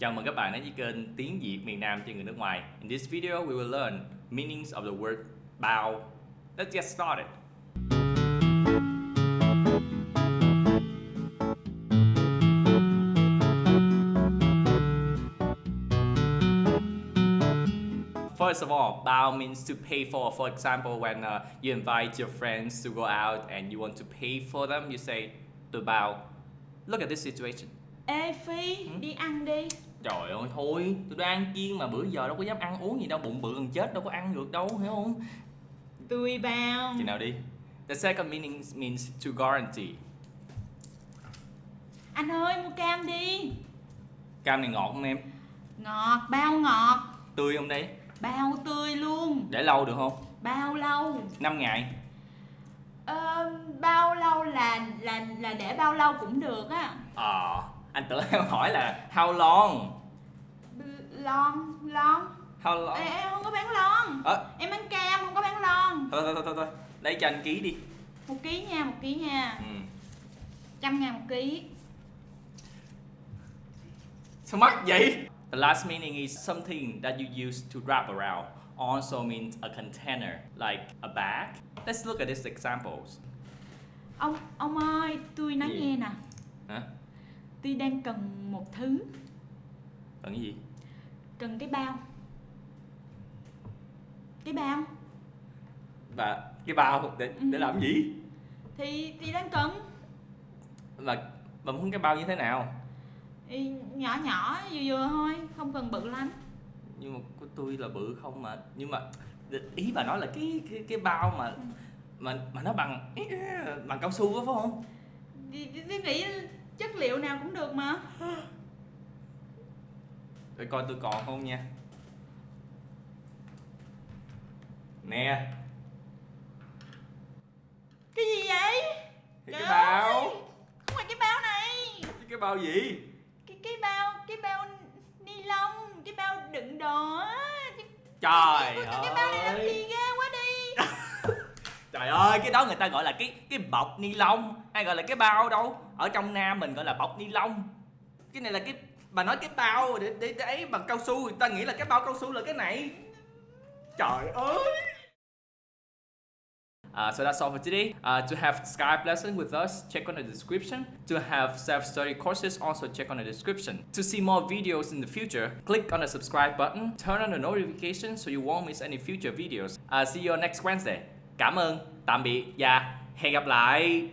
Chào mừng các bạn đến với kênh Tiếng Việt miền Nam cho người nước ngoài. In this video, we will learn meanings of the word bao. Let's get started. First of all, bao means to pay for. For example, when you invite your friends to go out and you want to pay for them, you say tôi bao. Look at this situation. Ê Phi, đi ăn đi. Trời ơi thôi, tôi đang ăn kiêng mà bữa giờ đâu có dám ăn uống gì đâu, bụng bự gần chết đâu có ăn được đâu, hiểu không? Tôi bao. Chừng nào đi. The second meaning means to guarantee. Anh ơi mua cam đi. Cam này ngọt không em? Ngọt, bao ngọt. Tươi không đấy? Bao tươi luôn. Để lâu được không? Bao lâu? 5 ngày. Bao lâu là để bao lâu cũng được á. Anh tưởng em hỏi là how long? Lon. How long? Em không có bán lon. Em bán cam không có bán lon. Thôi. Lấy cho anh ký đi. 1 ký nha. 100.000 1 ký. Sao mắc vậy? The last meaning is something that you use to wrap around. Also means a container, like a bag. Let's look at these examples. Ông ơi, tôi nói Gì? nghe nè. Hả? Tôi đang cần một thứ. Cần cái gì? Cần cái bao. Cái bao. Và cái bao để làm gì? Thì đang cần. Mà muốn cái bao như thế nào? Nhỏ vừa thôi, không cần bự lắm. Nhưng mà của tôi là bự không mà. Nhưng mà ý bà nói là cái bao mà nó bằng cao su á phải không? Tôi nghĩ chất liệu nào cũng được mà. Để coi tôi còn không nha. Nè. Cái gì vậy? Thì cái bao. Không phải cái bao này. Cái bao gì? Cái bao ni lông, cái bao đựng đồ á. Trời ơi. Cái bao này làm gì ghê quá đi. Trời ơi, cái đó người ta gọi là cái bọc ni lông, ai gọi là cái bao đâu. Ở trong Nam mình gọi là bọc ni lông. Cái này là cái bà nói cái bao để ấy bằng cao su, người ta nghĩ là cái bao cao su là cái này. Trời ơi. So that's all for today. To have Skype lesson with us, check on the description. To have self-study courses, also check on the description. To see more videos in the future, click on the subscribe button, turn on the notification so you won't miss any future videos. See you next Wednesday. Cảm ơn, tạm biệt và hẹn gặp lại.